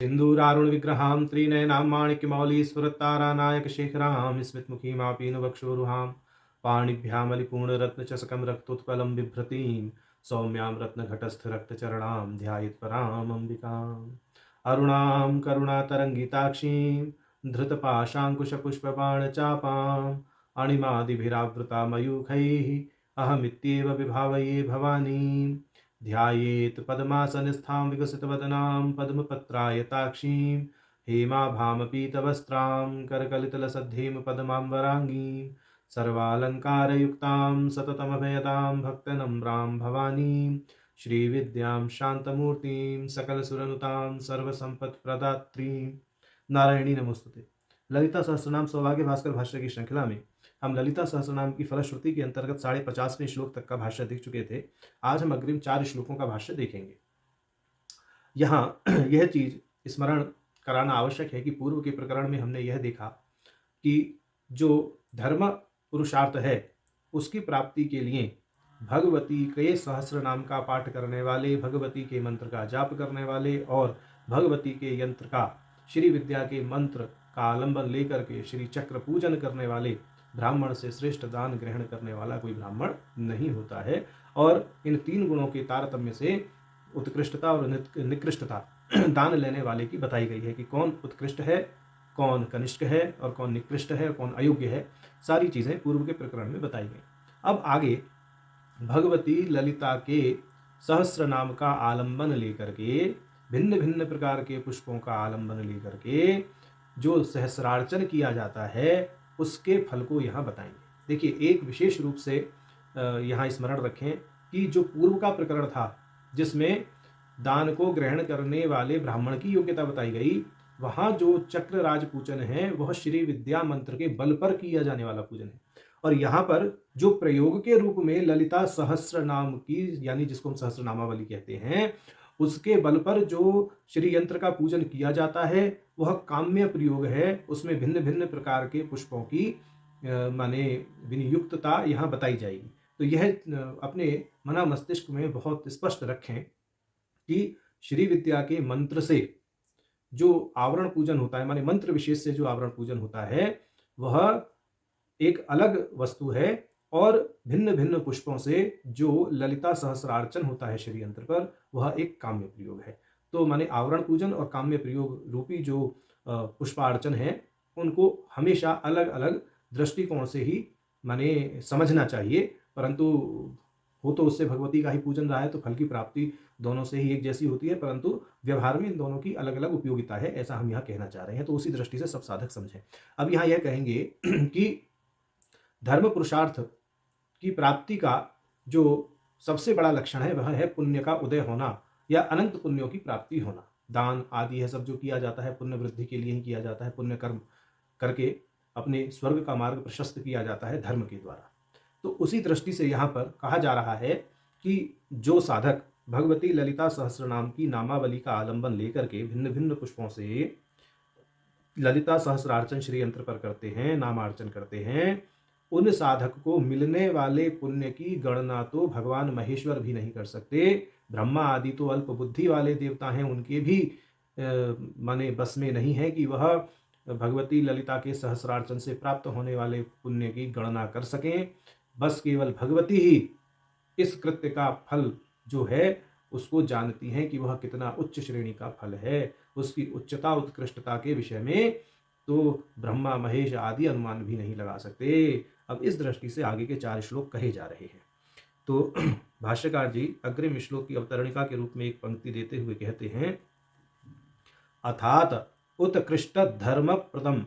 सिन्दूरारुणविग्रहां त्रिनयनां माणिक्यमौलिस्फुरत्तारानायकशेखरां स्मितमुखीमापीनवक्षोरुहां पाणिभ्यामलिपूर्णरत्नचषकं रक्तोत्पलं बिभ्रतीं सौम्यां रत्नघटस्थरक्तचरणां ध्यायेत्परामम्बिकाम् अरुणां करुणातरङ्गिताक्षीं धृतपाशाङ्कुशपुष्पबाणचापाम् अणिमादिभिरावृता मयूखैः अहमित्येव विभावये भवानीम् ध्यायेत् पद्मासनस्थां विकसितवदनां पद्मपत्रायताक्षीं हेमाभामपीतवस्त्रां करकलितलसद्धीं पद्माम्बराङ्गीं सर्वालङ्कारयुक्तां सततमभयदां भक्तनम्रां भवानीं श्रीविद्यां शान्तमूर्तिं सकलसुरनुतां सर्वसम्पत्प्रदात्रीं नारायणी नमोस्तुते। ललिता सहस्रनाम सौभाग्य भास्कर भाष्य की श्रृंखला में हम ललिता सहस्रनाम की फलश्रुति के अंतर्गत 50वें श्लोक तक का भाष्य देख चुके थे। आज हम अग्रिम 4 श्लोकों का भाष्य देखेंगे। यहाँ यह चीज स्मरण कराना आवश्यक है कि पूर्व के प्रकरण में हमने यह देखा कि जो धर्म पुरुषार्थ है उसकी प्राप्ति के लिए भगवती के सहस्र नाम का पाठ करने वाले, भगवती के मंत्र का जाप करने वाले और भगवती के यंत्र का, श्री विद्या के मंत्र का आलंबन लेकर के श्री चक्र पूजन करने वाले ब्राह्मण से श्रेष्ठ दान ग्रहण करने वाला कोई ब्राह्मण नहीं होता है। और इन 3 गुणों के तारतम्य से उत्कृष्टता और निकृष्टता दान लेने वाले की बताई गई है कि कौन उत्कृष्ट है, कौन कनिष्ठ है और कौन निकृष्ट है, कौन अयोग्य है। सारी चीजें पूर्व के प्रकरण में बताई गई। अब आगे भगवती ललिता के सहस्र नाम का आलंबन लेकर के, भिन्न भिन्न प्रकार के पुष्पों का आलंबन लेकर के जो सहस्रार्चन किया जाता है उसके फल को यहाँ बताएंगे। देखिए, एक विशेष रूप से यहाँ स्मरण रखें कि जो पूर्व का प्रकरण था जिसमें दान को ग्रहण करने वाले ब्राह्मण की योग्यता बताई गई, वहाँ जो चक्र राज पूजन है वह श्री विद्या मंत्र के बल पर किया जाने वाला पूजन है। और यहाँ पर जो प्रयोग के रूप में ललिता सहस्र नाम की, यानी जिसको हम सहस्र नामावली कहते हैं, उसके बल पर जो श्री यंत्र का पूजन किया जाता है वह काम्य प्रयोग है। उसमें भिन्न भिन्न प्रकार के पुष्पों की माने विनियुक्तता यहाँ बताई जाएगी। तो यह अपने मना मस्तिष्क में बहुत स्पष्ट रखें कि श्री विद्या के मंत्र से जो आवरण पूजन होता है, माने मंत्र विशेष से जो आवरण पूजन होता है, वह एक अलग वस्तु है। और भिन्न भिन्न पुष्पों से जो ललिता सहस्रार्चन होता है श्री यंत्र पर, वह एक काम्य प्रयोग है। तो माने आवरण पूजन और काम्य प्रयोग रूपी जो पुष्पार्चन है, उनको हमेशा अलग अलग दृष्टिकोण से ही माने समझना चाहिए। परंतु हो तो उससे भगवती का ही पूजन रहा है तो फल की प्राप्ति दोनों से ही एक जैसी होती है, परंतु व्यवहार में इन दोनों की अलग अलग उपयोगिता है, ऐसा हम यहाँ कहना चाह रहे हैं। तो उसी दृष्टि से सब साधक समझें। अब यहाँ यह कहेंगे कि धर्म पुरुषार्थ की प्राप्ति का जो सबसे बड़ा लक्षण है वह है पुण्य का उदय होना या अनंत पुण्यों की प्राप्ति होना। दान आदि है सब जो किया जाता है पुण्य वृद्धि के लिए ही किया जाता है। पुण्य कर्म करके अपने स्वर्ग का मार्ग प्रशस्त किया जाता है धर्म के द्वारा। तो उसी दृष्टि से यहाँ पर कहा जा रहा है कि जो साधक भगवती ललिता सहस्रनाम की नामावली का आलंबन लेकर के भिन्न भिन्न पुष्पों से ललिता सहस्रार्चन श्री यंत्र पर करते हैं, नामार्चन करते हैं, उन साधक को मिलने वाले पुण्य की गणना तो भगवान महेश्वर भी नहीं कर सकते। ब्रह्मा आदि तो अल्प बुद्धि वाले देवता हैं, उनके भी माने बस में नहीं है कि वह भगवती ललिता के सहस्रार्चन से प्राप्त होने वाले पुण्य की गणना कर सकें। बस केवल भगवती ही इस कृत्य का फल जो है उसको जानती हैं कि वह कितना उच्च श्रेणी का फल है। उसकी उच्चता उत्कृष्टता के विषय में तो ब्रह्मा महेश आदि अनुमान भी नहीं लगा सकते। अब इस दृष्टि से आगे के 4 श्लोक कहे जा रहे हैं। तो भाष्यकार जी अग्रिम श्लोक की अवतरणिका के रूप में एक पंक्ति देते हुए कहते हैं, अथात उत्कृष्ट धर्म प्रदम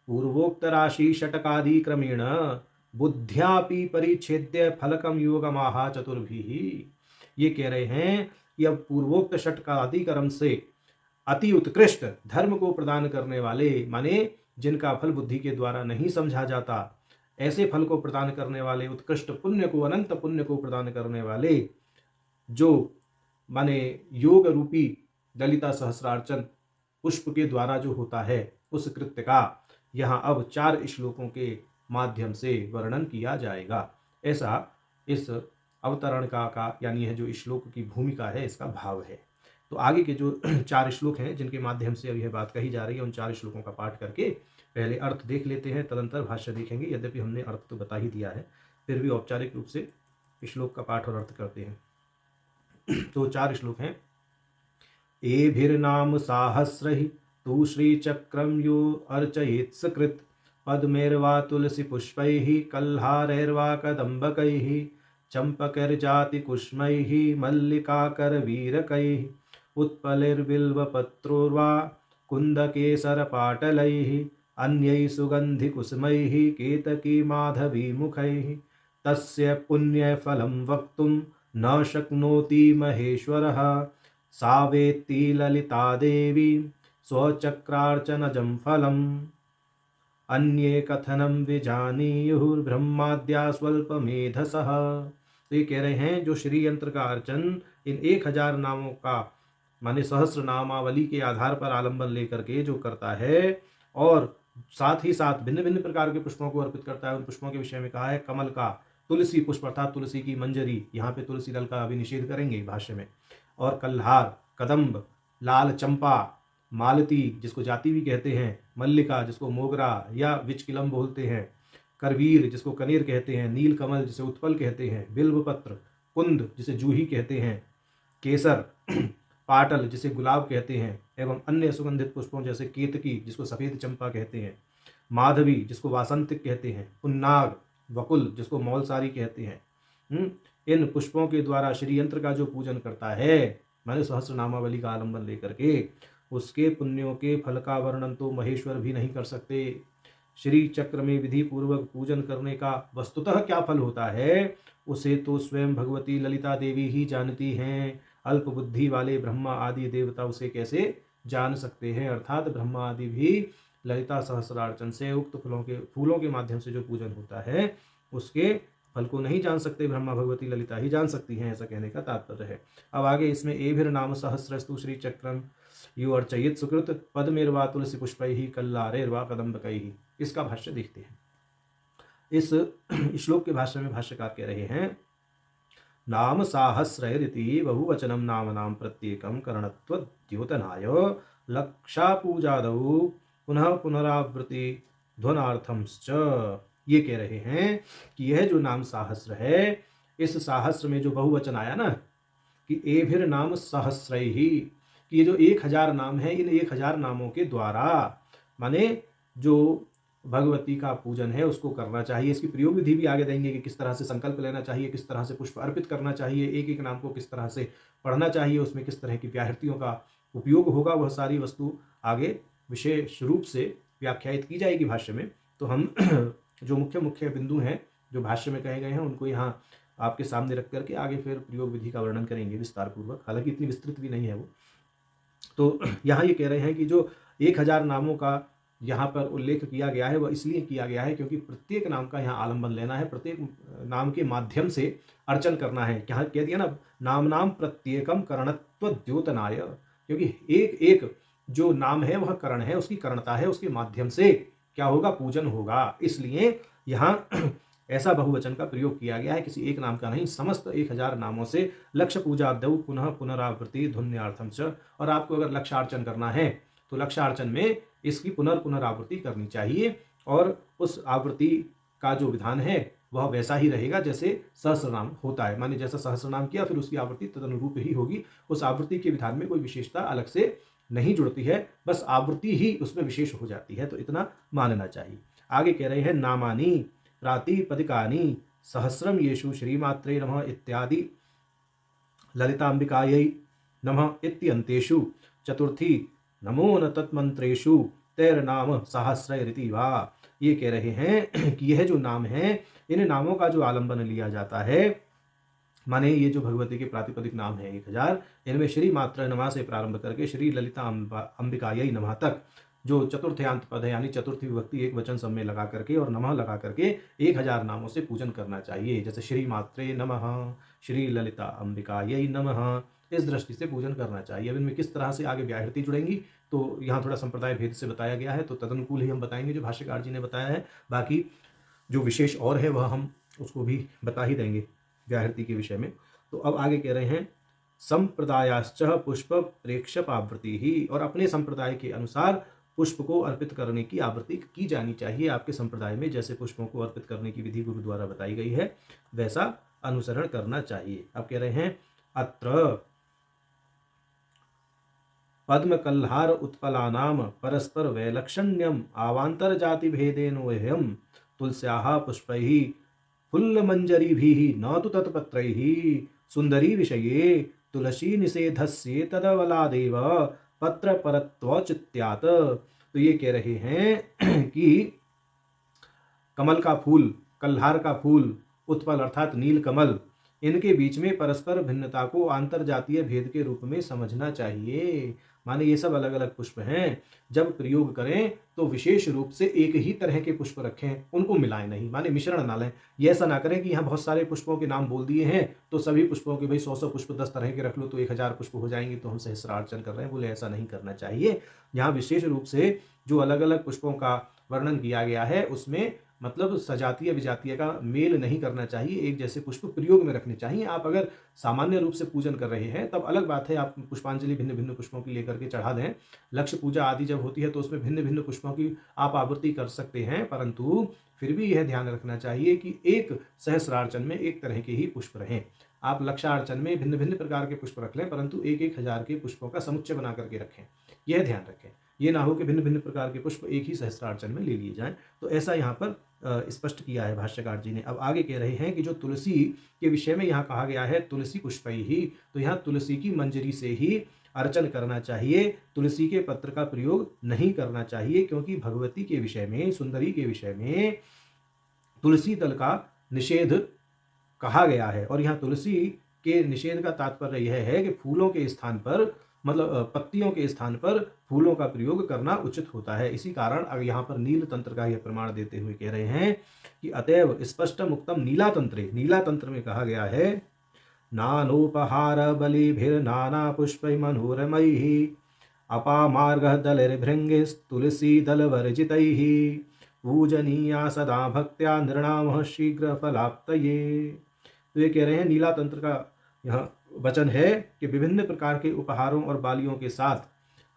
पूर्वोक्त राशि षटकादि क्रमेण बुद्ध्यापि परिच्छेद्य फलकम योगमाह चतुर्भिः। ये कह रहे हैं कि अब पूर्वोक्त षटकादि क्रम से अति उत्कृष्ट धर्म को प्रदान करने वाले, माने जिनका फल बुद्धि के द्वारा नहीं समझा जाता, ऐसे फल को प्रदान करने वाले, उत्कृष्ट पुण्य को, अनंत पुण्य को प्रदान करने वाले जो माने योग रूपी ललिता सहस्रार्चन पुष्प के द्वारा जो होता है उस कृत्य का यहाँ अब 4 श्लोकों के माध्यम से वर्णन किया जाएगा। ऐसा इस अवतरण का यानी है जो श्लोक की भूमिका है इसका भाव है। तो आगे के जो 4 श्लोक हैं जिनके माध्यम से अब यह बात कही जा रही है, उन 4 श्लोकों का पाठ करके पहले अर्थ देख लेते हैं, तदंतर भाष्य देखेंगे। यद्यपि हमने अर्थ तो बता ही दिया है, फिर भी औपचारिक रूप से श्लोक का पाठ और अर्थ करते हैं। तो 4 श्लोक हैं। एभिर्नाम साहस्रहि तु श्रीचक्रं यो अर्चयेत् सकृत् पद्मैर्वा तुलसीपुष्पैः कल्हारैर्वा कदम्बकैः चम्पकैर्जातिकुष्मैः मल्लिकाकरवीरकैः उत्पलैर्बिल्वपत्रोर्वा कुन्दकेसरपाटलैः अन्यैः सुगन्धिकुसुमैः केतकीमाधवीमुखैः तस्य पुण्यफलं वक्तुं न शक्नोति महेश्वरः सा वेत्ति ललिता देवी स्वचक्रार्चनजं फलम् अन्ये कथनं विजानीयुर्ब्रह्माद्या स्वल्पमेधसः। तो ये कह रहे हैं जो श्री यंत्र का अर्चन इन 1000 नामों का माने सहस्र नामावली के आधार पर आलंबन लेकर के जो करता है और साथ ही साथ भिन्न भिन्न प्रकार के पुष्पों को अर्पित करता है। उन पुष्पों के विषय में कहा है कमल का, तुलसी पुष्प अर्थात तुलसी की मंजरी, यहाँ पे तुलसी दल का अभी निषेध करेंगे भाष्य में, और कल्हार, कदम्ब, लाल चंपा, मालती जिसको जाति भी कहते हैं, मल्लिका जिसको मोगरा या विचकिलम बोलते हैं, करवीर जिसको कनेर कहते हैं, नील कमल जिसे उत्पल कहते हैं, बिल्वपत्र, कुंद जिसे जूही कहते हैं, केसर, पाटल जिसे गुलाब कहते हैं, एवं अन्य सुगंधित पुष्पों जैसे केतकी जिसको सफेद चंपा कहते हैं, माधवी जिसको वासंतिक कहते हैं, पुन्नाग, वकुल जिसको मौलसारी कहते हैं। इन पुष्पों के द्वारा श्री यंत्र का जो पूजन करता है माने सहस्र नामावली का आलंबन लेकर के, उसके पुण्यों के फल का वर्णन तो महेश्वर भी नहीं कर सकते। श्री चक्र में विधि पूर्वक पूजन करने का वस्तुतः क्या फल होता है उसे तो स्वयं भगवती ललिता देवी ही जानती हैं। अल्प बुद्धि वाले ब्रह्मा आदि देवता उसे कैसे जान सकते हैं। अर्थात ब्रह्मा आदि भी ललिता सहस्रार्चन से उक्त फूलों के माध्यम से जो पूजन होता है उसके फल को नहीं जान सकते, ब्रह्मा भगवती ललिता ही जान सकती हैं, ऐसा कहने का तात्पर्य है। अब आगे इसमें एभिर नाम सहस्रस्तु श्री चक्रम यु अर्चयित सुकृत पद्मेर्वा तुलसी पुष्पैः कल्लारेर्वा कदम्बकैः, इसका भाष्य देखते हैं। इस श्लोक के भाष्य में भाष्यकार कह रहे हैं नाम साहस्रैरिति बहुवचनम नामनाम प्रत्येकं करणत्वद्योतनाय लक्षा पूजादौ पुनः पुनरावृत्ति ध्वनार्थंश्च। ये कह रहे हैं कि यह जो नाम सहस्र है, इस सहस्र में जो बहुवचन आया ना कि एभिर नाम सहस्रैहि, कि ये जो 1000 नाम है, इन 1000 नामों के द्वारा माने जो भगवती का पूजन है उसको करना चाहिए। इसकी प्रयोग विधि भी आगे देंगे कि किस तरह से संकल्प लेना चाहिए, किस तरह से पुष्प अर्पित करना चाहिए, एक एक नाम को किस तरह से पढ़ना चाहिए, उसमें किस तरह की व्याहृतियों का उपयोग होगा, वह सारी वस्तु आगे विशेष रूप से व्याख्यायित की जाएगी भाष्य में। तो हम जो मुख्य मुख्य बिंदु हैं जो भाष्य में कहे गए हैं उनको यहाँ आपके सामने रख करके आगे फिर प्रयोग विधि का वर्णन करेंगे विस्तार पूर्वक, हालांकि इतनी विस्तृत भी नहीं है वो। तो यहाँ ये कह रहे हैं कि जो 1000 नामों का यहाँ पर उल्लेख किया गया है वह इसलिए किया गया है क्योंकि प्रत्येक नाम का यहाँ आलंबन लेना है, प्रत्येक नाम के माध्यम से अर्चन करना है। क्या कह दिया ना, नाम नाम प्रत्येकम करणत्व द्योतनाय, क्योंकि एक एक जो नाम है वह करण है, उसकी करणता है, उसके माध्यम से क्या होगा, पूजन होगा। इसलिए यहाँ ऐसा बहुवचन का प्रयोग किया गया है, किसी एक नाम का नहीं, समस्त 1000 नामों से लक्ष्य पूजा दौ पुनः पुनरावृत्ति ध्वन्यार्थम च। और आपको अगर लक्ष्यार्चन करना है तो लक्ष्यार्चन में इसकी पुनरावृत्ति करनी चाहिए, और उस आवृत्ति का जो विधान है वह वैसा ही रहेगा जैसे सहस्रनाम होता है। माने जैसा सहस्रनाम किया फिर उसकी आवृत्ति तदनुरूप ही होगी। उस आवृत्ति के विधान में कोई विशेषता अलग से नहीं जुड़ती है, बस आवृत्ति ही उसमें विशेष हो जाती है, तो इतना मानना चाहिए। आगे कह रहे हैं नामानि प्रातिपदिकानि सहस्रम येषु श्रीमात्रे नमः इत्यादि ललितांबिकायै नमः इत्यन्तेषु चतुर्थी नमो न तत्मंत्रेषु तैर्नाम सहस्रैरिति वा। ये कह रहे हैं कि यह जो नाम है, इन नामों का जो आलंबन लिया जाता है, माने ये जो भगवती के प्रातिपदिक नाम है 1000, इनमें श्री मात्र नमः से प्रारंभ करके श्री ललिता अंबिकायै नमः तक जो चतुर्थयांत पद है, यानी चतुर्थी विभक्ति एक वचन सब में लगा करके और नमः लगा करके 1000 नामों से पूजन करना चाहिए। जैसे श्री मात्रे नमः, श्री ललिता अंबिकायै नमः, इस दृष्टि से पूजन करना चाहिए। अब इनमें किस तरह से आगे व्याहृति जुड़ेंगी तो यहाँ थोड़ा संप्रदाय भेद से बताया गया है, तो तदनुकूल ही हम बताएंगे जो भाष्यकार जी ने बताया है। बाकी जो विशेष और है वह हम उसको भी बता ही देंगे व्याहृति के विषय में। तो अब आगे कह रहे हैं संप्रदायाश्च पुष्प प्रेक्षप आवृत्ति ही, और अपने संप्रदाय के अनुसार पुष्प को अर्पित करने की आवृत्ति की जानी चाहिए। आपके संप्रदाय में जैसे पुष्पों को अर्पित करने की विधि गुरु द्वारा बताई गई है वैसा अनुसरण करना चाहिए। अब कह रहे हैं अत्र पद्म कल्हार उत्पलानाम परस्पर वैलक्षण्यम आवांतर जाति भेदेनोह्यम तुलस्याः पुष्पैः फुल्लमंजरीभिः न तु तत्पत्रैः सुंदरी विषये तुलसी निषेधस्य तदवलादेव पत्र परत्वचित्यात्। तो ये कह रहे हैं कि कमल का फूल, कल्हार का फूल, उत्पल अर्थात नील कमल, इनके बीच में परस्पर भिन्नता को आंतर जातीय भेद के रूप में समझना चाहिए। माने ये सब अलग अलग पुष्प हैं, जब प्रयोग करें तो विशेष रूप से एक ही तरह के पुष्प रखें, उनको मिलाएं नहीं, माने मिश्रण ना लें। ये ऐसा ना करें कि यहाँ बहुत सारे पुष्पों के नाम बोल दिए हैं तो सभी पुष्पों के भाई 100 पुष्प 10 तरह के रख लो तो 1000 पुष्प हो जाएंगे तो हम सहस्रार्चन कर रहे हैं। बोले ऐसा नहीं करना चाहिए। यहाँ विशेष रूप से जो अलग अलग पुष्पों का वर्णन किया गया है उसमें मतलब सजातीय विजातीय का मेल नहीं करना चाहिए, एक जैसे पुष्प प्रयोग में रखने चाहिए। आप अगर सामान्य रूप से पूजन कर रहे हैं तब अलग बात है, आप पुष्पांजलि भिन्न भिन्न पुष्पों की लेकर के चढ़ा दें। लक्ष्य पूजा आदि जब होती है तो उसमें भिन्न भिन्न पुष्पों की आप आवृत्ति कर सकते हैं, परंतु फिर भी यह ध्यान रखना चाहिए कि एक सहस्रार्चन में एक तरह के ही पुष्प रहें। आप लक्षार्चन में भिन्न भिन्न प्रकार के पुष्प रख लें परंतु 1000 के पुष्पों का समुच्चय बना करके रखें, यह ध्यान रखें। ये ना हो कि भिन्न भिन्न प्रकार के पुष्प एक ही सहस्रार्चन में ले लिए जाएं। तो ऐसा यहाँ पर स्पष्ट किया है भाष्यकार जी ने। अब आगे कह रहे हैं कि जो तुलसी के विषय में यहाँ कहा गया है तुलसी पुष्प ही, तो यहाँ तुलसी की मंजरी से ही अर्चन करना चाहिए, तुलसी के पत्र का प्रयोग नहीं करना चाहिए, क्योंकि भगवती के विषय में, सुंदरी के विषय में तुलसी दल का निषेध कहा गया है। और यहाँ तुलसी के निषेध का तात्पर्य यह है कि फूलों के स्थान पर मतलब पत्तियों के स्थान पर फूलों का प्रयोग करना उचित होता है। इसी कारण अब यहाँ पर नील तंत्र का यह प्रमाण देते हुए कह रहे हैं कि अतएव स्पष्ट मुक्तम नीला तंत्रे, नीला तंत्र में कहा गया है नानोपहार बलिभिर नाना पुष्पै मनोरमैः अपामार्गः दलैर्भृङ्गिस् तुलसी दलवर्जितैः पूजनीया सदा भक्त्या नृणामः शीघ्र फलाप्तये। तो ये कह रहे हैं नीला तंत्र का यहाँ वचन है कि विभिन्न प्रकार के उपहारों और बालियों के साथ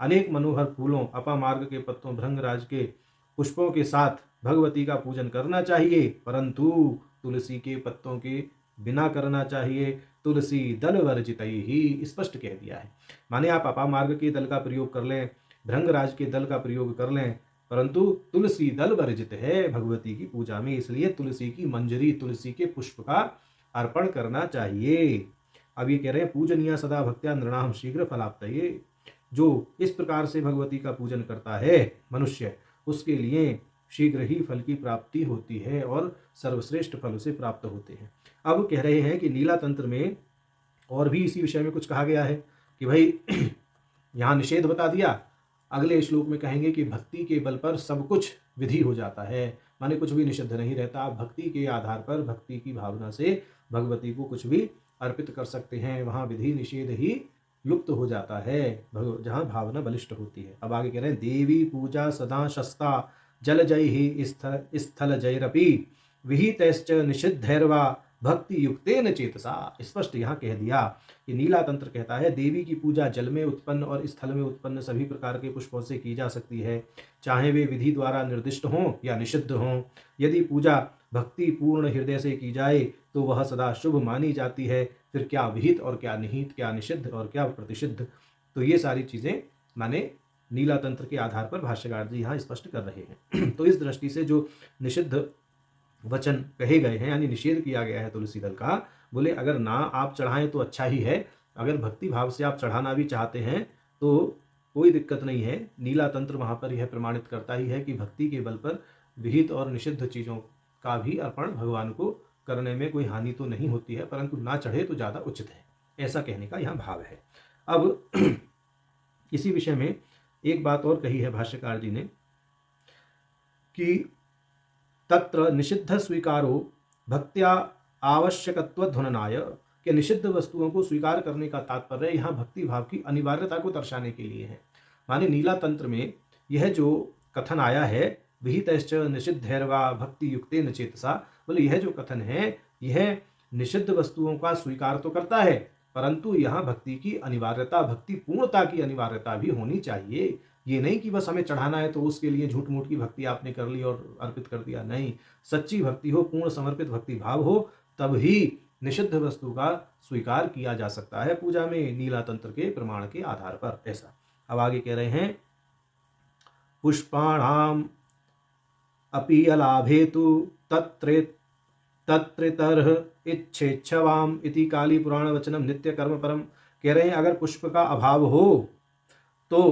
अनेक मनोहर फूलों, अपामार्ग के पत्तों, भृंगराज के पुष्पों के साथ भगवती का पूजन करना चाहिए, परंतु तुलसी के पत्तों के बिना करना चाहिए। तुलसी दल वर्जित ही स्पष्ट कह दिया है। माने आप अपामार्ग के दल का प्रयोग कर लें, भृंगराज के दल का प्रयोग कर लें, परंतु तुलसी दल वर्जित है भगवती की पूजा में, इसलिए तुलसी की मंजरी, तुलसी के पुष्प का अर्पण करना चाहिए। अब ये कह रहे हैं पूजनीय सदा भक्त्या नृणाम शीघ्र फलाप्तये। जो इस प्रकार से भगवती का पूजन करता है मनुष्य, उसके लिए शीघ्र ही फल की प्राप्ति होती है और सर्वश्रेष्ठ फल उसे प्राप्त होते हैं। अब कह रहे हैं कि नीला तंत्र में और भी इसी विषय में कुछ कहा गया है कि भाई यहाँ निषेध बता दिया, अगले श्लोक में कहेंगे कि भक्ति के बल पर सब कुछ विधि हो जाता है, माने कुछ भी निषिद्ध नहीं रहता। आप भक्ति के आधार पर, भक्ति की भावना से भगवती को कुछ भी अर्पित कर सकते हैं, वहाँ विधि निषेध ही लुप्त हो जाता है जहाँ भावना बलिष्ठ होती है। अब आगे कह रहे हैं देवी पूजा सदा शस्ता जल जय ही स्थल जयरपि विहितश्च निषिद्धैर्वा भक्ति युक्तेन चेतसा। स्पष्ट यहाँ कह दिया कि नीला तंत्र कहता है देवी की पूजा जल में उत्पन्न और स्थल में उत्पन्न सभी प्रकार के पुष्पों से की जा सकती है, चाहे वे विधि द्वारा निर्दिष्ट हों या निषिद्ध हों। यदि पूजा भक्ति पूर्ण हृदय से की जाए तो वह सदा शुभ मानी जाती है। फिर क्या विहित और क्या निहित, क्या निषिद्ध और क्या प्रतिषिद्ध, तो ये सारी चीज़ें माने नीला तंत्र के आधार पर भाष्यकार जी यहाँ स्पष्ट कर रहे हैं। तो इस दृष्टि से जो निषिद्ध वचन कहे गए हैं, यानी निषेध किया गया है तुलसी दल का, बोले अगर ना आप चढ़ाएं तो अच्छा ही है, अगर भक्ति भाव से आप चढ़ाना भी चाहते हैं तो कोई दिक्कत नहीं है। नीला तंत्र वहाँ पर यह प्रमाणित करता ही है कि भक्ति के बल पर विहित और निषिद्ध चीज़ों का भी अर्पण भगवान को करने में कोई हानि तो नहीं होती है, परंतु ना चढ़े तो ज़्यादा उचित है, ऐसा कहने का यहाँ भाव है। अब इसी विषय में एक बात और कही है भाष्यकार जी ने कि तत्र निषिद्ध स्वीकारो भक्त्या आवश्यकत्वध्वननाय, कि निषिद्ध वस्तुओं को स्वीकार करने का तात्पर्य यहाँ भक्ति भाव की अनिवार्यता को दर्शाने के लिए है। माने नीला तंत्र में यह जो कथन आया है विहितश्च निषिद्धैर्वा भक्ति युक्तेन चेतसा, बोले यह जो कथन है यह निषिद्ध वस्तुओं का स्वीकार तो करता है परंतु यहाँ भक्ति की अनिवार्यता, भक्ति पूर्णता की अनिवार्यता भी होनी चाहिए। ये नहीं कि बस हमें चढ़ाना है तो उसके लिए झूठ मूठ की भक्ति आपने कर ली और अर्पित कर दिया। नहीं, सच्ची भक्ति हो, पूर्ण समर्पित भक्ति भाव हो, तब ही निषिद्ध वस्तु का स्वीकार किया जा सकता है पूजा में, नीला तंत्र के प्रमाण के आधार पर। ऐसा अब आगे कह रहे हैं, पुष्पाणाम अपि अलाभे तु तत्रेतर्ह इच्छेच्छवाम इति काली पुराण वचनम नित्य कर्म परम। कह रहे हैं अगर पुष्प का अभाव हो तो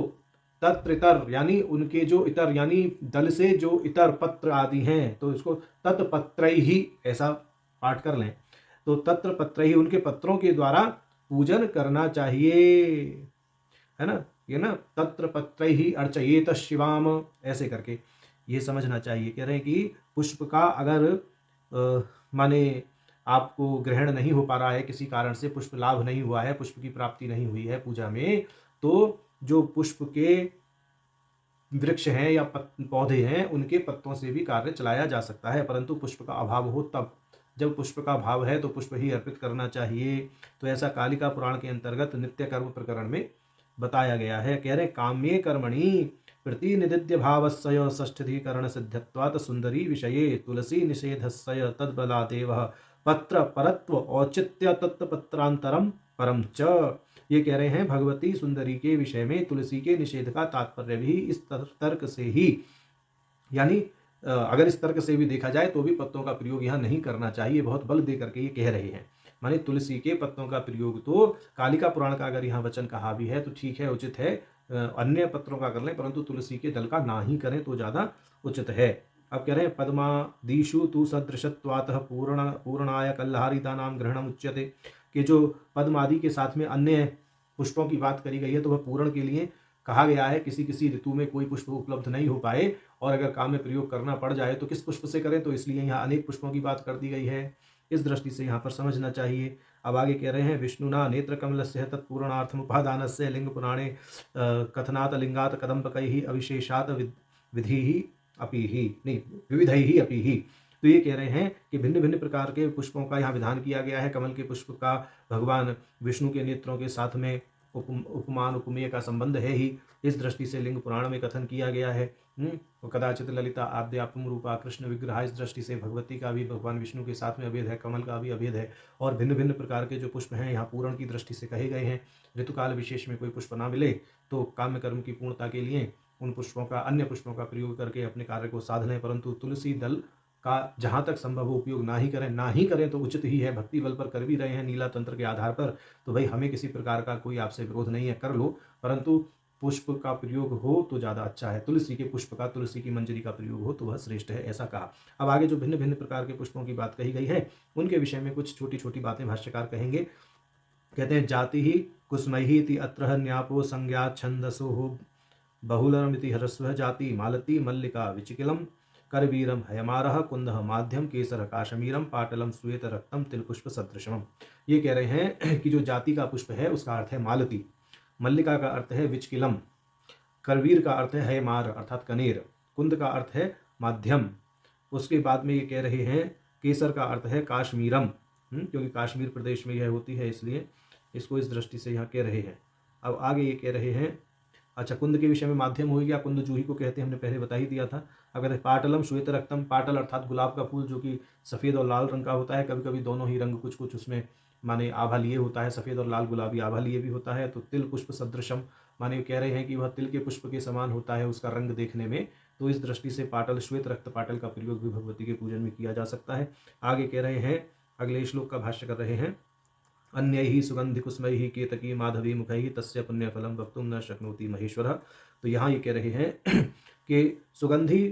तत्रितर यानी उनके जो इतर यानी दल से जो इतर पत्र आदि हैं, तो इसको तत्पत्र ही ऐसा पाठ कर लें, तो तत्र पत्र ही उनके पत्रों के द्वारा पूजन करना चाहिए, है ना। ये ना तत्र पत्र ही अर्चयेत शिवाम, ऐसे करके ये समझना चाहिए। कह रहे हैं कि पुष्प का अगर माने आपको ग्रहण नहीं हो पा रहा है, किसी कारण से पुष्प लाभ नहीं हुआ है, पुष्प की प्राप्ति नहीं हुई है पूजा में, तो जो पुष्प के वृक्ष हैं या पौधे हैं उनके पत्तों से भी कार्य चलाया जा सकता है, परंतु पुष्प का अभाव हो तब। जब पुष्प का भाव है तो पुष्प ही अर्पित करना चाहिए। तो ऐसा कालिका पुराण के अंतर्गत नित्य कर्म प्रकरण में बताया गया है। कह रहे काम्ये कर्मणि प्रतिनिधिद्य भावस्य षष्ठीकरण सिद्धत्वात् सुंदरी विषये तुलसी निषेधस्य तद्बलादेव पत्र परत्व औचित्य तत्पत्रांतरम परम च। ये कह रहे हैं भगवती सुंदरी के विषय में तुलसी के निषेध का तात्पर्य भी इस तर्क से ही, यानी अगर इस तर्क से भी देखा जाए तो भी पत्तों का प्रयोग यहाँ नहीं करना चाहिए, बहुत बल दे करके ये कह रहे हैं। माने तुलसी के पत्तों का प्रयोग तो कालिका पुराण का अगर यहाँ वचन कहा भी है तो ठीक है, उचित है, अन्य पत्रों का कर लें, परंतु तुलसी के दल का ना ही करें तो ज्यादा उचित है। अब कह रहे हैं पद्मादिषु तु सदृशत्वातः पूर्णाय कल्हारिता नाम ग्रहणम उच्यते, कि जो पद्म आदि के साथ में अन्य पुष्पों की बात करी गई है तो वह पूर्ण के लिए कहा गया है। किसी किसी ऋतु में कोई पुष्प उपलब्ध नहीं हो पाए और अगर काम में प्रयोग करना पड़ जाए तो किस पुष्प से करें, तो इसलिए यहाँ अनेक पुष्पों की बात कर दी गई है। इस दृष्टि से यहाँ पर समझना चाहिए। अब आगे कह रहे हैं विष्णुना नेत्र कमलस्य तत्पूर्णार्थम उपादानस्य लिंग पुराणे कथनात् लिंगात् कदम्बकैः अविशेषात् विधि ही अपि ही नहीं विविधै ही अपि ही। तो ये कह रहे हैं कि भिन्न भिन्न प्रकार के पुष्पों का यहाँ विधान किया गया है। कमल के पुष्प का भगवान विष्णु के नेत्रों के साथ में उपमान उपमेय का संबंध है ही, इस दृष्टि से लिंग पुराण में कथन किया गया है। कदाचित ललिता आद्यापम रूपा कृष्ण विग्रह, इस दृष्टि से भगवती का भी भगवान विष्णु के साथ में अभेद है, कमल का भी अभेद है। और भिन्न भिन्न प्रकार के जो पुष्प हैं यहाँ पूर्ण की दृष्टि से कहे गए हैं। ऋतुकाल विशेष में कोई पुष्प ना मिले तो काम्य कर्म की पूर्णता के लिए उन पुष्पों का अन्य पुष्पों का प्रयोग करके अपने कार्य को साध लें, परंतु तुलसी दल का जहाँ तक संभव हो उपयोग ना ही करें तो उचित ही है। भक्ति बल पर कर भी रहे हैं नीला तंत्र के आधार पर, तो भाई हमें किसी प्रकार का कोई आपसे विरोध नहीं है, कर लो, परंतु पुष्प का प्रयोग हो तो ज़्यादा अच्छा है। तुलसी के पुष्प का, तुलसी की मंजरी का प्रयोग हो तो वह श्रेष्ठ है, ऐसा कहा। अब आगे जो भिन्न भिन्न प्रकार के पुष्पों की बात कही गई है उनके विषय में कुछ छोटी छोटी बातें भाष्यकार कहेंगे। कहते हैं जाति ही कुसमही इति अत्र न्यापो संज्ञा छंदसो बहुलरमिति ह्रस्व जाति मालती मल्लिका विचिकिलम करवीरम हयमारह कुंदह माध्यम केसर काश्मीरम पाटलम श्वेत रक्तम तिलपुष्प सदृशम। ये कह रहे हैं कि जो जाति का पुष्प है उसका अर्थ है मालती, मल्लिका का अर्थ है विचकिलम, करवीर का अर्थ है हयमार अर्थात कनेर, कुंद का अर्थ है माध्यम, उसके बाद में ये कह रहे हैं केसर का अर्थ है काश्मीरम, क्योंकि काश्मीर प्रदेश में यह होती है इसलिए इसको इस दृष्टि से यहाँ कह रहे हैं। अब आगे ये कह रहे हैं, अच्छा कुंद के विषय में माध्यम हो गया, कुंद जूही को कहते हैं, हमने पहले बता ही दिया था। अगर पाटलम श्वेत रक्तम, पाटल अर्थात गुलाब का फूल जो कि सफ़ेद और लाल रंग का होता है, कभी कभी दोनों ही रंग कुछ कुछ उसमें माने आभा लिए होता है, सफ़ेद और लाल गुलाबी आभा लिए भी होता है। तो तिल पुष्प सदृशम माने कह रहे हैं कि वह तिल के पुष्प के समान होता है उसका रंग देखने में, तो इस दृष्टि से पाटल श्वेत रक्त पाटल का प्रयोग भी भगवती के पूजन में किया जा सकता है। आगे कह रहे हैं, अगले श्लोक का भाष्य कर रहे हैं, अन्यैः सुगन्धिकुसुमैः केतकी माधवी मुखैः तस्य पुण्यफलं वक्तुं न शक्नोति महेश्वरः। तो यहाँ ये कह रहे हैं कि सुगंधी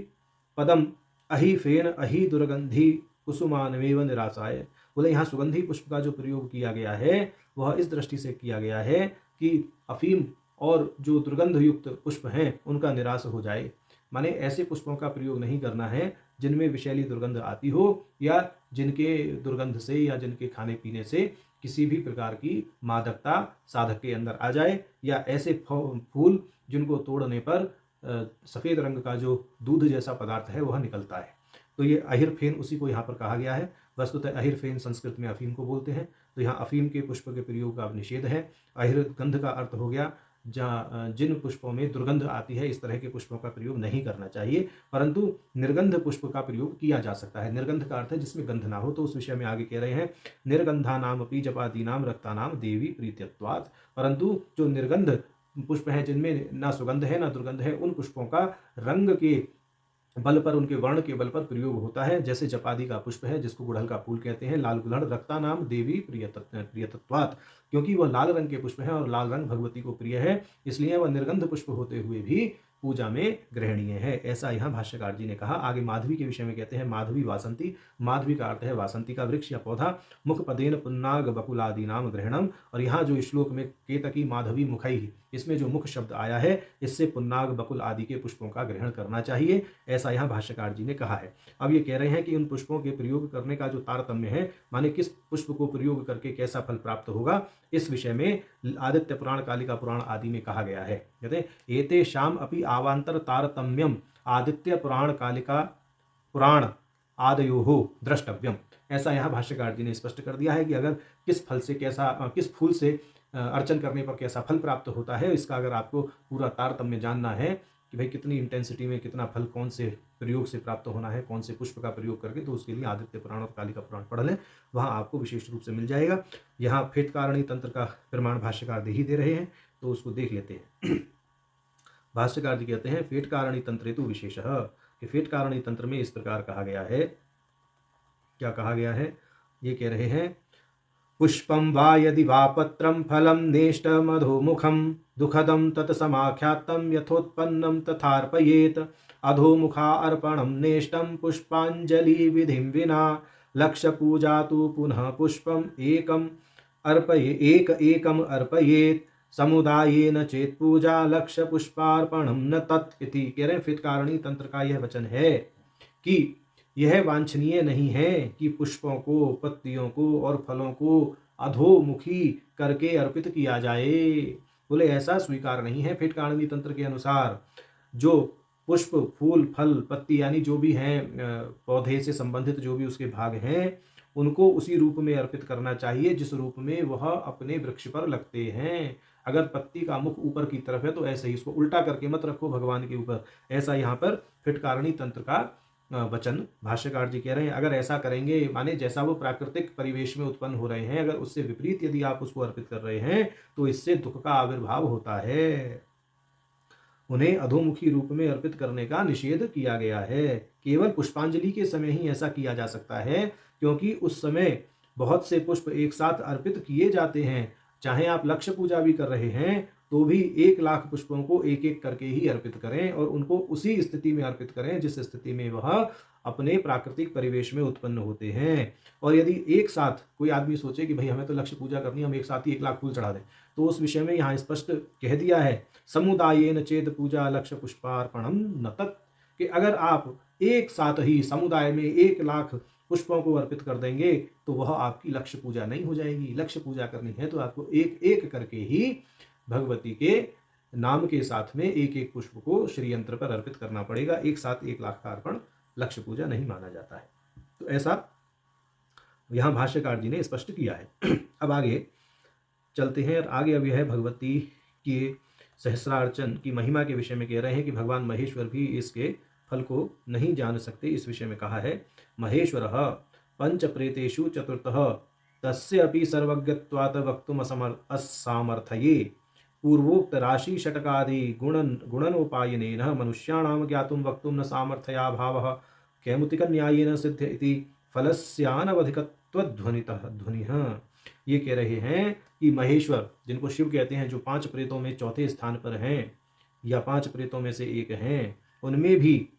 पदम अहि फेन अहि दुर्गंधी कुसुमानमेव निराशाय। बोले यहाँ सुगंधी पुष्प का जो प्रयोग किया गया है वह इस दृष्टि से किया गया है कि अफीम और जो दुर्गंध युक्त पुष्प हैं उनका निराश हो जाए। माने ऐसे पुष्पों का प्रयोग नहीं करना है जिनमें विषैली दुर्गंध आती हो या जिनके दुर्गंध से या जिनके खाने पीने से किसी भी प्रकार की मादकता साधक के अंदर आ जाए, या ऐसे फूल जिनको तोड़ने पर सफ़ेद रंग का जो दूध जैसा पदार्थ है वह निकलता है। तो ये अहिर फेन उसी को यहाँ पर कहा गया है। वस्तुतः अहिर फेन संस्कृत में अफीम को बोलते हैं, तो यहाँ अफीम के पुष्प के प्रयोग का निषेध है। अहिर्गंध का अर्थ हो गया जिन पुष्पों में दुर्गंध आती है, इस तरह के पुष्पों का प्रयोग नहीं करना चाहिए, परंतु निर्गंध पुष्प का प्रयोग किया जा सकता है। निर्गंध का अर्थ है जिसमें गंध ना हो, तो उस विषय में आगे कह रहे हैं निर्गंधा नाम अपी जपादी नाम रक्ता नाम देवी प्रीत्यत्वात्। परंतु जो निर्गंध पुष्प हैं जिनमें ना सुगंध है ना दुर्गंध है, उन पुष्पों का रंग के बल पर, उनके वर्ण के बल पर प्रयोग होता है। जैसे जपादी का पुष्प है जिसको गुड़हल का फूल कहते हैं, लाल गुड़हल रक्ता नाम देवी प्रियतत्वात्, क्योंकि वह लाल रंग के पुष्प हैं और लाल रंग भगवती को प्रिय है, इसलिए वह निर्गंध पुष्प होते हुए भी पूजा में ग्रहणीय है, ऐसा यहाँ भाष्यकार जी ने कहा। आगे माधवी के विषय में कहते हैं माधवी वासंती। माधवी का अर्थ है वासंती का वृक्ष या पौधा। मुख पदेन पुन्नाग बकुलादि नाम ग्रहणम। और यहाँ जो श्लोक में केतकी माधवी मुखई, इसमें जो मुख शब्द आया है, इससे पुन्नाग बकुल आदि के पुष्पों का ग्रहण करना चाहिए, ऐसा यहाँ भाष्यकार जी ने कहा है। अब ये कह रहे हैं कि उन पुष्पों के प्रयोग करने का जो तारतम्य है, माने किस पुष्प को प्रयोग करके कैसा फल प्राप्त होगा, इस विषय में आदित्य पुराण, कालिका पुराण आदि में कहा गया है। कहते हैं एते शाम अपि आवांतर तारतम्यम आदित्य पुराण कालिका पुराण आदयोः द्रष्टव्यम। ऐसा यहाँ भाष्यकार जी ने स्पष्ट कर दिया है कि अगर किस फल से कैसा, किस फूल से अर्चन करने पर कैसा फल प्राप्त होता है, इसका अगर आपको पूरा तारतम्य जानना है कि भाई कितनी इंटेंसिटी में कितना फल कौन से प्रयोग से प्राप्त होना है, कौन से पुष्प का प्रयोग करके, तो उसके लिए आदित्य पुराण और कालिका पुराण पढ़ लें, वहाँ आपको विशेष रूप से मिल जाएगा। यहाँ फेटकारणी तंत्र का प्रमाण भाष्यकार दे ही दे रहे हैं, तो उसको देख लेते हैं। भाष्यकार जी कहते हैं फेटकारणी तंत्र हेतु विशेष, कि फेटकारणी तंत्र में इस प्रकार कहा गया है। क्या कहा गया है? ये कह रहे हैं पुष्पं वा यदि वा पत्रं फलं नेष्टमधोमुखं दुःखदं तत्समाख्यातं यथोत्पन्नं तथार्पयेत्। अधोमुखा अर्पणं नेष्टं पुष्पाञ्जलि विधिं विना लक्ष्यपूजा तु पुनः पुष्पम् एकम् अर्पयेत्। समुदायेन चेत पूजा लक्ष्य पुष्पार्पणम न तत् इति। कह रहे फिटकारणी तंत्र का यह वचन है कि यह वांछनीय नहीं है कि पुष्पों को, पत्तियों को और फलों को अधोमुखी करके अर्पित किया जाए। बोले ऐसा स्वीकार नहीं है। फिटकारणी तंत्र के अनुसार जो पुष्प, फूल, फल, पत्ती यानी जो भी हैं पौधे से संबंधित जो भी उसके भाग हैं, उनको उसी रूप में अर्पित करना चाहिए जिस रूप में वह अपने वृक्ष पर लगते हैं। अगर पत्ती का मुख ऊपर की तरफ है तो ऐसे ही इसको उल्टा करके मत रखो भगवान के ऊपर, ऐसा यहाँ पर फिटकारणी तंत्र का वचन भाष्यकार जी कह रहे हैं। अगर ऐसा करेंगे, माने जैसा वो प्राकृतिक परिवेश में उत्पन्न हो रहे हैं, अगर उससे विपरीत यदि आप उसको अर्पित कर रहे हैं तो इससे दुख का आविर्भाव होता है। उन्हें अधोमुखी रूप में अर्पित करने का निषेध किया गया है। केवल पुष्पांजलि के समय ही ऐसा किया जा सकता है, क्योंकि उस समय बहुत से पुष्प एक साथ अर्पित किए जाते हैं। चाहे आप लक्ष्य पूजा भी कर रहे हैं तो भी 1,00,000 पुष्पों को एक एक करके ही अर्पित करें और उनको उसी स्थिति में अर्पित करें जिस स्थिति में वह अपने प्राकृतिक परिवेश में उत्पन्न होते हैं। और यदि एक साथ कोई आदमी सोचे कि भाई हमें तो लक्ष्य पूजा करनी है, हम एक साथ ही 1,00,000 फूल चढ़ा दें, तो उस विषय में यहाँ स्पष्ट कह दिया है समुदायेन चेत पूजा लक्ष्य पुष्पार्पणम न तत्, कि अगर आप एक साथ ही समुदाय में 1,00,000 पुष्पों को अर्पित कर देंगे तो वह आपकी लक्ष्य पूजा नहीं हो जाएगी। लक्ष्य पूजा करनी है तो आपको एक एक करके ही भगवती के नाम के साथ में एक एक पुष्प को श्री यंत्र पर अर्पित करना पड़ेगा। एक साथ 1,00,000 का अर्पण लक्ष्य पूजा नहीं माना जाता है। तो ऐसा यहाँ भाष्यकार जी ने स्पष्ट किया है। अब आगे चलते हैं और आगे अब यह भगवती के सहस्रार्चन की महिमा के विषय में कह रहे हैं कि भगवान महेश्वर भी इसके फल को नहीं जान सकते। इस विषय में कहा है महेश्वरः पंच प्रेतेषु चतुर्थः तस्य अपि सर्वज्ञत्वात् वक्तुम् असामर्थये पूर्वोक्त राशि षटकादि गुणनोपायनेन मनुष्याणां ज्ञातुं वक्तुं न सामर्थ्या भावः कैमुतिकन्यायेन सिद्ध इति फलस्यानवधिकत्वध्वनितः ध्वनिः। ये कह रहे हैं कि महेश्वर, जिनको शिव कहते हैं, जो 5 प्रेतों में चौथे स्थान पर हैं या 5 प्रेतों में से एक हैं, उनमें भी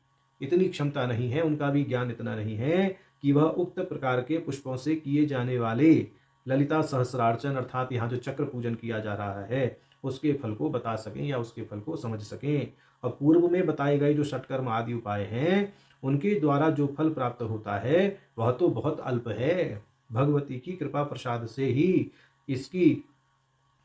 इतनी क्षमता नहीं है, उनका भी ज्ञान इतना नहीं है कि वह उक्त प्रकार के पुष्पों से किए जाने वाले ललिता सहस्रार्चन अर्थात यहाँ जो चक्र पूजन किया जा रहा है उसके फल को बता सकें या उसके फल को समझ सकें। और पूर्व में बताए गए जो षटकर्म आदि उपाय हैं उनके द्वारा जो फल प्राप्त होता है वह तो बहुत अल्प है। भगवती की कृपा प्रसाद से ही इसकी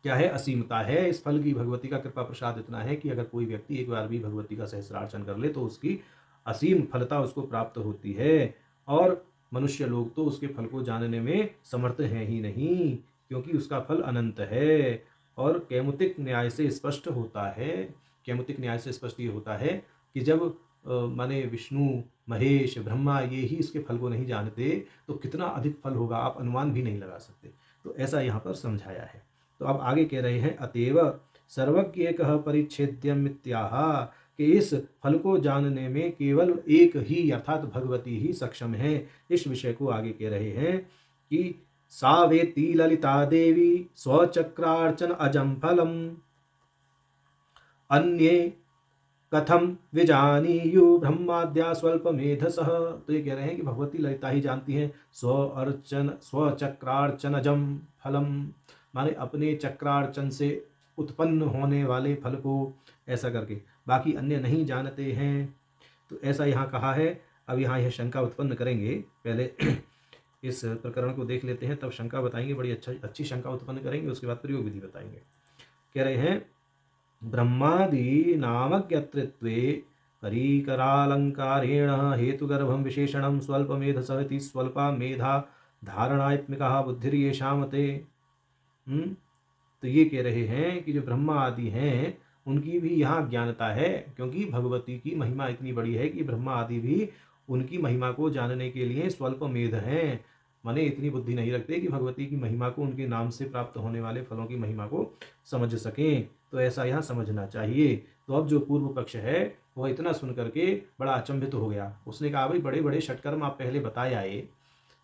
क्या है, असीमता है। इस फल की भगवती का कृपा प्रसाद इतना है कि अगर कोई व्यक्ति एक बार भी भगवती का सहस्रार्चन कर ले तो उसकी असीम फलता उसको प्राप्त होती है। और मनुष्य लोग तो उसके फल को जानने में समर्थ हैं ही नहीं, क्योंकि उसका फल अनंत है। और कैमुतिक न्याय से स्पष्ट होता है, कैमुतिक न्याय से स्पष्ट ये होता है कि जब माने विष्णु, महेश, ब्रह्मा ये ही इसके फल को नहीं जानते तो कितना अधिक फल होगा, आप अनुमान भी नहीं लगा सकते। तो ऐसा यहाँ पर समझाया है। तो अब आगे कह रहे हैं, अतएव सर्वज्ञ कह परिच्छेद्यम इत्याह, कि इस फल को जानने में केवल एक ही अर्थात भगवती ही सक्षम है। इस विषय को आगे कह रहे हैं कि सा वेत्ति ललिता देवी स्वचक्रार्चन अजम फलम अन्ये कथम विजानीयु ब्रह्माद्या स्वल्पमेधसः। तो ये कह रहे हैं कि भगवती ललिता ही जानती हैं स्वचक्रार्चनजम फलम, माने अपने चक्रार्चन से उत्पन्न होने वाले फल को, ऐसा करके बाकी अन्य नहीं जानते हैं। तो ऐसा यहाँ कहा है। अब यहाँ यह शंका उत्पन्न करेंगे, पहले इस प्रकरण को देख लेते हैं, तब शंका बताएंगे, बड़ी अच्छी शंका उत्पन्न करेंगे, उसके बाद प्रयोग विधि बताएंगे। कह रहे हैं, ब्रह्मादि नामज्ञत्रित्वे परीकरालंकारेण हेतुगर्भं विशेषणं स्वल्पमेधसः इति स्वल्पा मेधा धारणात्मिका बुद्धिर्येषां ते। तो ये कह रहे हैं कि जो ब्रह्मा आदि हैं उनकी भी यहाँ ज्ञानता है, क्योंकि भगवती की महिमा इतनी बड़ी है कि ब्रह्मा आदि भी उनकी महिमा को जानने के लिए स्वल्प मेध हैं, माने इतनी बुद्धि नहीं रखते कि भगवती की महिमा को, उनके नाम से प्राप्त होने वाले फलों की महिमा को समझ सकें। तो ऐसा यहाँ समझना चाहिए। तो अब जो पूर्व पक्ष है वह इतना सुन करके बड़ा अचंभित हो गया। उसने कहा, भाई बड़े बड़े षटकर्म आप पहले बताए आए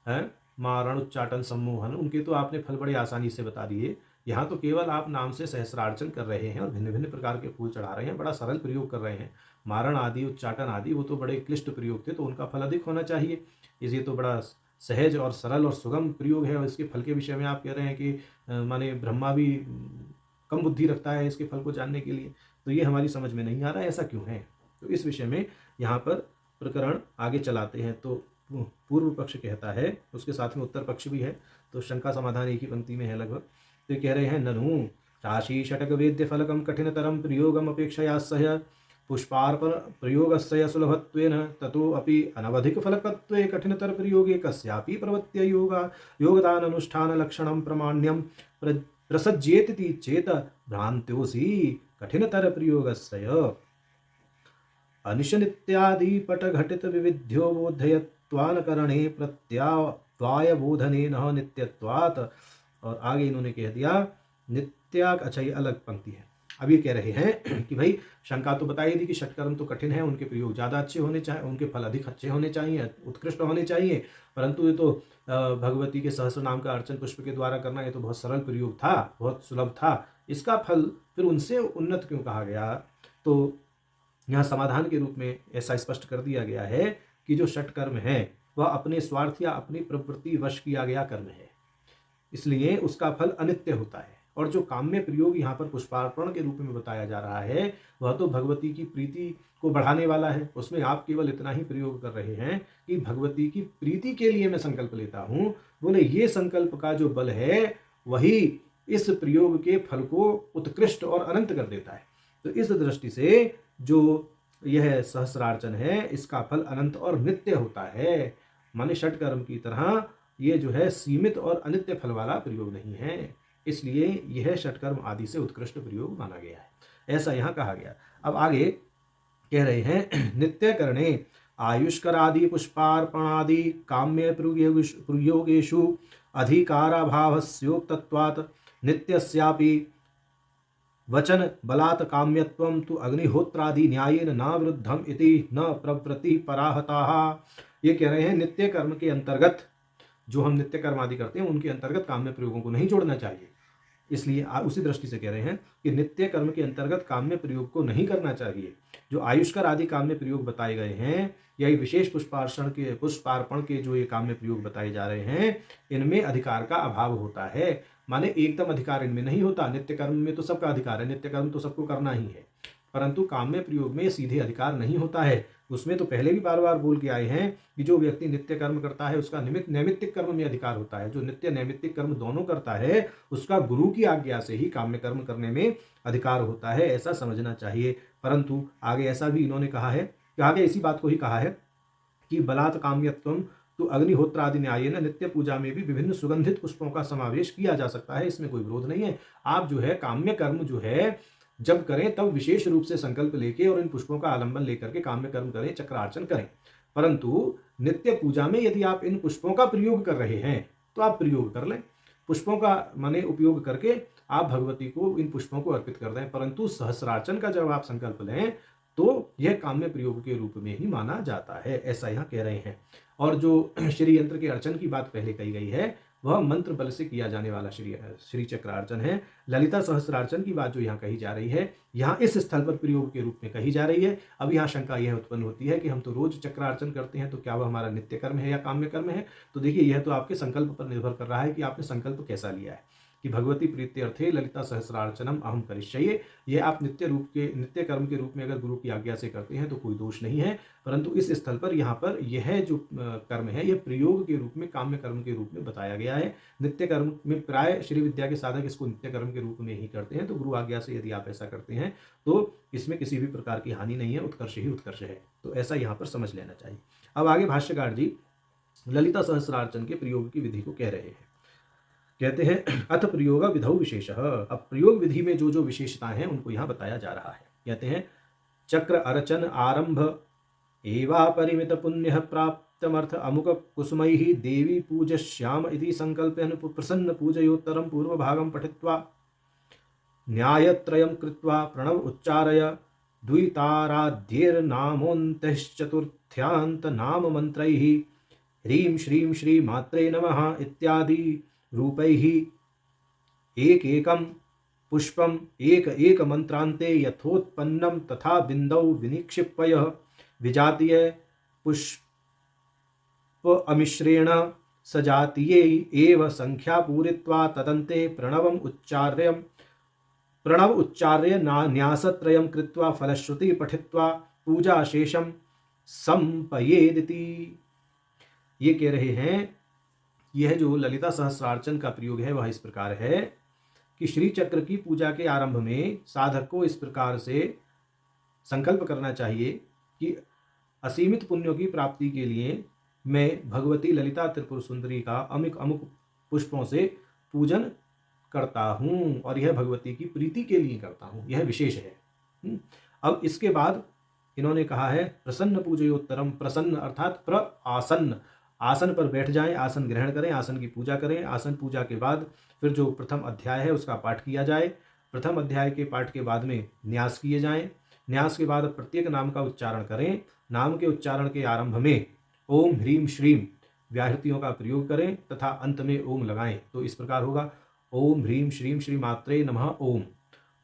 हैं, मारण, उच्चाटन, सम्मोहन, उनके तो आपने फल बड़े आसानी से बता दिए। यहाँ तो केवल आप नाम से सहस्रार्चन कर रहे हैं और भिन्न भिन्न प्रकार के फूल चढ़ा रहे हैं, बड़ा सरल प्रयोग कर रहे हैं। मारण आदि, उच्चाटन आदि वो तो बड़े क्लिष्ट प्रयोग थे, तो उनका फल अधिक होना चाहिए। ये तो बड़ा सहज और सरल और सुगम प्रयोग है, और इसके फल के विषय में आप कह रहे हैं कि माने ब्रह्मा भी कम बुद्धि रखता है इसके फल को जानने के लिए। तो ये हमारी समझ में नहीं आ रहा है, ऐसा क्यों है। तो इस विषय में यहाँ पर प्रकरण आगे चलाते हैं। तो पूर्व पक्ष कहता है, उसके साथ में उत्तर पक्ष भी है, तो शंका समाधान एक ही पंक्ति में है लगभग। तो कह रहे हैं, ननु राशि षटक वेद्य फलकम कठिनतरम प्रयोगम अपेक्षया सह पुष्पार्पण प्रयोगस्य सुलभत्वेन ततो अपि अनवधिक फलकत्वे कठिनतर प्रयोगे कस्यापि प्रवृत्त्य योगदान अनुष्ठान लक्षणं प्रमाण्यं प्रसज्येति चेत भ्रांत्योऽसि कठिनतर प्रयोगस्य अनिशनित्यादि पटघटित विविध्यो बोधयत्वानकरणे प्रत्यावाय बोधने न नित्यत्वात्। और आगे इन्होंने कह दिया नित्याग, अच्छा ये अलग पंक्ति है। अब ये कह रहे हैं कि भाई शंका तो बताई दी कि षटकर्म तो कठिन है, उनके प्रयोग ज़्यादा अच्छे होने चाहिए, उनके फल अधिक अच्छे होने चाहिए, उत्कृष्ट होने चाहिए, परंतु ये तो भगवती के सहस्र नाम का अर्चन पुष्प के द्वारा करना, ये तो बहुत सरल प्रयोग था, बहुत सुलभ था, इसका फल फिर उनसे उन्नत क्यों कहा गया। तो यहाँ समाधान के रूप में ऐसा स्पष्ट कर दिया गया है कि जो षटकर्म है वह अपने स्वार्थ या अपनी प्रवृत्ति वश किया गया कर्म है, इसलिए उसका फल अनित्य होता है। और जो काम्य प्रयोग यहाँ पर पुष्पार्पण के रूप में बताया जा रहा है वह तो भगवती की प्रीति को बढ़ाने वाला है। उसमें आप केवल इतना ही प्रयोग कर रहे हैं कि भगवती की प्रीति के लिए मैं संकल्प लेता हूँ, बोले ये संकल्प का जो बल है वही इस प्रयोग के फल को उत्कृष्ट और अनंत कर देता है। तो इस दृष्टि से जो यह सहस्रार्चन है इसका फल अनंत और नित्य होता है, माने षटकर्म की तरह ये जो है सीमित और अनित्य फल वाला प्रयोग नहीं है, इसलिए यह षटकर्म आदि से उत्कृष्ट प्रयोग माना गया है, ऐसा यहाँ कहा गया। अब आगे कह रहे हैं, नित्य करणे आयुष्करादि पुष्पार्पणादि काम्य प्रयोगेषु अधिकाराभावस्योक्तत्वात् नित्यस्यापि वचन बलात् काम्यत्वं तु अग्निहोत्रादि न्यायेन न विरुद्धम इति न प्रवृत्ति पराहताः। ये कह रहे हैं नित्य कर्म के अंतर्गत, जो हम नित्य कर्म आदि करते हैं उनके अंतर्गत काम्य प्रयोगों को नहीं जोड़ना चाहिए। इसलिए उसी दृष्टि से कह रहे हैं कि नित्य कर्म के अंतर्गत काम्य प्रयोग को नहीं करना चाहिए। जो आयुष्कर आदि काम्य प्रयोग बताए गए हैं या विशेष पुष्पार्पण के जो ये काम्य प्रयोग बताए जा रहे हैं, इनमें अधिकार का अभाव होता है, माने एकदम अधिकार इनमें नहीं होता। नित्य कर्म में तो सबका अधिकार है, नित्य कर्म तो सबको करना ही है, परंतु काम्य प्रयोग में सीधे अधिकार नहीं होता है। उसमें तो पहले भी बार बार बोल के आए हैं कि जो व्यक्ति नित्य कर्म करता है उसका नैमित्तिक कर्म में अधिकार होता है। जो नित्य नैमित्तिक कर्म दोनों करता है उसका गुरु की आज्ञा से ही काम्य कर्म करने में अधिकार होता है, ऐसा समझना चाहिए। परंतु आगे ऐसा भी इन्होंने कहा है कि आगे इसी बात को ही कहा है कि बलात् काम्यत्वम तो अग्निहोत्र आदि न्यायेन नित्य पूजा में भी विभिन्न सुगंधित पुष्पों का समावेश किया जा सकता है, इसमें कोई विरोध नहीं है। आप जो है काम्य कर्म जो है जब करें तब विशेष रूप से संकल्प लेके और इन पुष्पों का आलंबन लेकर के काम्य कर्म करें, चक्रार्चन करें। परंतु नित्य पूजा में यदि आप इन पुष्पों का प्रयोग कर रहे हैं तो आप प्रयोग कर लें, पुष्पों का माने उपयोग करके आप भगवती को इन पुष्पों को अर्पित कर दें। परंतु सहस्रार्चन का जब आप संकल्प लें तो यह काम्य प्रयोग के रूप में ही माना जाता है, ऐसा यहाँ कह रहे हैं। और जो श्री यंत्र के अर्चन की बात पहले कही गई है वह मंत्र बल से किया जाने वाला श्री चक्रार्चन है। ललिता सहस्रार्चन की बात जो यहाँ कही जा रही है, यहाँ इस स्थल पर प्रयोग के रूप में कही जा रही है। अब यहाँ शंका यह उत्पन्न होती है कि हम तो रोज चक्रार्चन करते हैं, तो क्या वह हमारा नित्य कर्म है या काम्य कर्म है? तो देखिए, यह तो आपके संकल्प पर निर्भर कर रहा है कि आपने संकल्प कैसा लिया है कि भगवती प्रीत्यर्थे ललिता सहस्रार्चनम अहम करिष्ये। यह आप नित्य कर्म के रूप में अगर गुरु की आज्ञा से करते हैं तो कोई दोष नहीं है। परंतु इस स्थल पर यहाँ पर यह जो कर्म है यह प्रयोग के रूप में, काम्य कर्म के रूप में बताया गया है। नित्य कर्म में प्राय श्री विद्या के साधक इसको नित्य कर्म के रूप में ही करते हैं, तो गुरु आज्ञा से यदि आप ऐसा करते हैं तो इसमें किसी भी प्रकार की हानि नहीं है, उत्कर्ष ही उत्कर्ष है। तो ऐसा यहाँ पर समझ लेना चाहिए। अब आगे भाष्यकार जी ललिता सहस्रार्चन के प्रयोग की विधि को कह रहे हैं। कहते हैं अथ प्रयोग विधौ विशेष। अब प्रयोग विधि में जो जो विशेषताएं हैं उनको यहाँ बताया जा रहा है। कहते हैं चक्र अर्चन आरंभ एवा परिमित पुण्य प्राप्तमर्थ अमुक कुसुमैः देवी पूजश्याम इति संकल्प्यन प्रसन्न पूजयोत्तरं पूर्वभागं पठित्वा न्यायत्रयं कृत्वा प्रणव उच्चारय द्विताराध्यैर्नामोऽन्तश्चतुर्थ्यान्त नाम मंत्रैः ह्रीं श्रीं श्री मात्रे नमः इत्यादि रूपैः एकैकं पुष्पम एक एक मंत्रान्ते यथोत्पन्नं तथा बिंदौ विनिक्षिप्य विजातीय पुष्प अमिश्रेण सजातीये एव संख्या पूरित्वा तदन्ते प्रणव उच्चार्य न्यासत्रयं कृत्वा फलश्रुति पठित्वा पूजा शेषम संपयेदिति। ये कह रहे हैं यह जो ललिता सहस्रार्चन का प्रयोग है वह इस प्रकार है कि श्री चक्र की पूजा के आरंभ में साधक को इस प्रकार से संकल्प करना चाहिए कि असीमित पुण्यों की प्राप्ति के लिए मैं भगवती ललिता त्रिपुर सुंदरी का अमुक अमुक पुष्पों से पूजन करता हूँ और यह भगवती की प्रीति के लिए करता हूँ, यह विशेष है। अब इसके बाद इन्होंने कहा है प्रसन्न पूजयोत्तरम। प्रसन्न अर्थात प्रआसन्न, आसन पर बैठ जाएं, आसन ग्रहण करें, आसन की पूजा करें। आसन पूजा के बाद फिर जो प्रथम अध्याय है उसका पाठ किया जाए। प्रथम अध्याय के पाठ के बाद में न्यास किए जाएं। न्यास के बाद प्रत्येक नाम का उच्चारण करें। नाम के उच्चारण के आरंभ में ओम ह्रीम श्रीम व्याहृतियों का प्रयोग करें तथा अंत में ओम लगाएं। तो इस प्रकार होगा ओम ह्रीम श्रीम श्री मात्रे नमः ओम।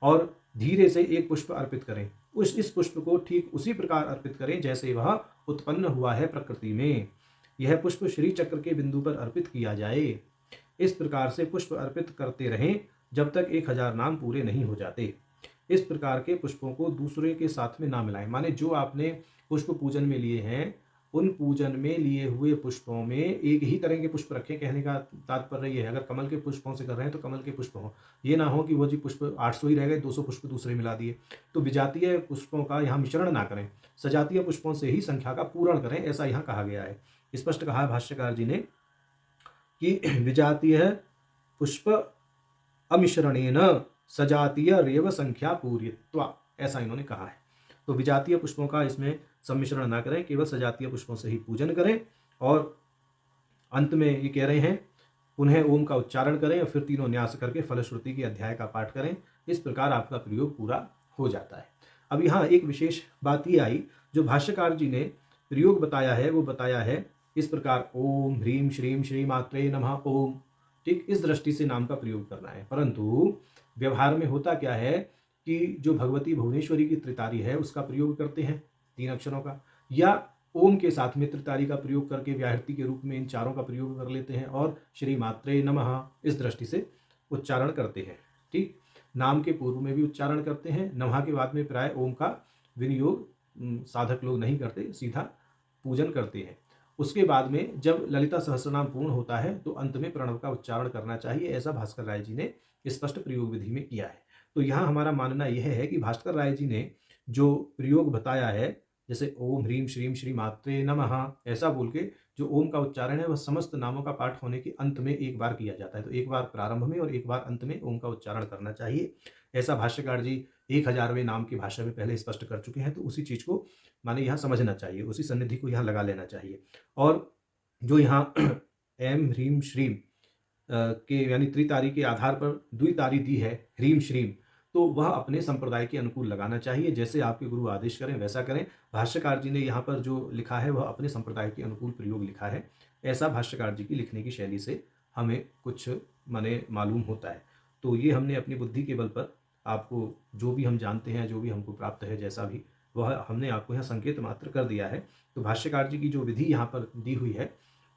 और धीरे से एक पुष्प अर्पित करें। इस पुष्प को ठीक उसी प्रकार अर्पित करें जैसे वह उत्पन्न हुआ है प्रकृति में। यह पुष्प श्री चक्र के बिंदु पर अर्पित किया जाए। इस प्रकार से पुष्प अर्पित करते रहें जब तक 1000 नाम पूरे नहीं हो जाते। इस प्रकार के पुष्पों को दूसरे के साथ में ना मिलाएं। माने जो आपने पुष्प पूजन में लिए हैं उन पूजन में लिए हुए पुष्पों में एक ही तरह के पुष्प रखें। कहने का तात्पर्य यह है अगर कमल के पुष्पों से कर रहे हैं तो कमल के पुष्प हों। ये ना हो कि वो जी पुष्प 800 ही रह गए, 200 पुष्प दूसरे मिला दिए। तो विजातीय पुष्पों का यहाँ मिश्रण ना करें, सजातीय पुष्पों से ही संख्या का पूर्ण करें, ऐसा यहाँ कहा गया है। स्पष्ट कहा है भाष्यकार जी ने कि विजातीय पुष्प अमिश्रणेन सजातीय रेव संख्या पूर्यत्वा, ऐसा इन्होंने कहा है। तो विजातीय पुष्पों का इसमें सम्मिश्रण ना करें, केवल सजातीय पुष्पों से ही पूजन करें। और अंत में ये कह रहे हैं पुनः ओम का उच्चारण करें और फिर तीनों न्यास करके फलश्रुति के अध्याय का पाठ करें। इस प्रकार आपका प्रयोग पूरा हो जाता है। अब यहाँ एक विशेष बात ये आई, जो भाष्यकार जी ने प्रयोग बताया है वो बताया है इस प्रकार ओम ह्रीम श्रीम श्री मात्रे नमः ओम। ठीक इस दृष्टि से नाम का प्रयोग करना है। परंतु व्यवहार में होता क्या है कि जो भगवती भुवनेश्वरी की त्रितारी है उसका प्रयोग करते हैं 3 अक्षरों का, या ओम के साथ में त्रितारी का प्रयोग करके व्याहृति के रूप में इन चारों का प्रयोग कर लेते हैं और श्री मात्रे नमः इस दृष्टि से उच्चारण करते हैं। ठीक, नाम के पूर्व में भी उच्चारण करते हैं। नमः के बाद में प्राय ओम का विनियोग साधक लोग नहीं करते, सीधा पूजन करते हैं। उसके बाद में जब ललिता सहस्रनाम पूर्ण होता है तो अंत में प्रणव का उच्चारण करना चाहिए, ऐसा भास्कर राय जी ने स्पष्ट प्रयोग विधि में किया है। तो यहाँ हमारा मानना यह है कि भास्कर राय जी ने जो प्रयोग बताया है जैसे ओम ह्रीम श्रीम श्री मात्रे नमः ऐसा बोल के जो ओम का उच्चारण है वह समस्त नामों का पाठ होने के अंत में एक बार किया जाता है। तो एक बार प्रारंभ में और एक बार अंत में ओम का उच्चारण करना चाहिए। ऐसा भाष्यकार जी 1000वें नाम की भाषा में पहले स्पष्ट कर चुके हैं, तो उसी चीज़ को माने यहाँ समझना चाहिए, उसी सन्निधि को यहाँ लगा लेना चाहिए। और जो यहाँ ऐम ह्रीम श्रीम के यानी त्रितारी के आधार पर द्वितारी दी है ह्रीम श्रीम, तो वह अपने संप्रदाय के अनुकूल लगाना चाहिए। जैसे आपके गुरु आदेश करें वैसा करें। भाष्यकार जी ने यहाँ पर जो लिखा है वह अपने संप्रदाय के अनुकूल प्रयोग लिखा है। ऐसा भाष्यकार जी की लिखने की शैली से हमें कुछ माने मालूम होता है। तो ये हमने अपनी बुद्धि के बल पर आपको जो भी हम जानते हैं, जो भी हमको प्राप्त है, जैसा भी वह हमने आपको यहाँ संकेत मात्र कर दिया है। तो भाष्यकार जी की जो विधि यहाँ पर दी हुई है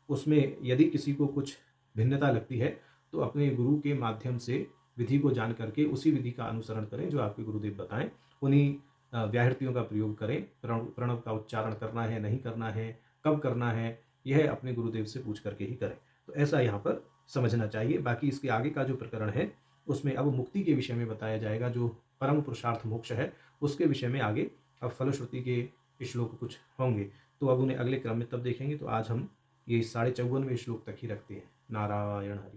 उसमें यदि किसी को कुछ भिन्नता लगती है तो अपने गुरु के माध्यम से विधि को जान करके उसी विधि का अनुसरण करें जो आपके गुरुदेव बताएं। उन्हीं व्याहृतियों का प्रयोग करें। प्रणव का उच्चारण करना है, नहीं करना है, कब करना है, यह अपने गुरुदेव से पूछ करके ही करें। तो ऐसा यहाँ पर समझना चाहिए। बाकी इसके आगे का जो प्रकरण है उसमें अब मुक्ति के विषय में बताया जाएगा, जो परम पुरुषार्थ मोक्ष है उसके विषय में आगे अब फलश्रुति के श्लोक कुछ होंगे, तो अब उन्हें अगले क्रम में तब देखेंगे। तो आज हम ये 54वें श्लोक तक ही रखते हैं। नारायण हरि।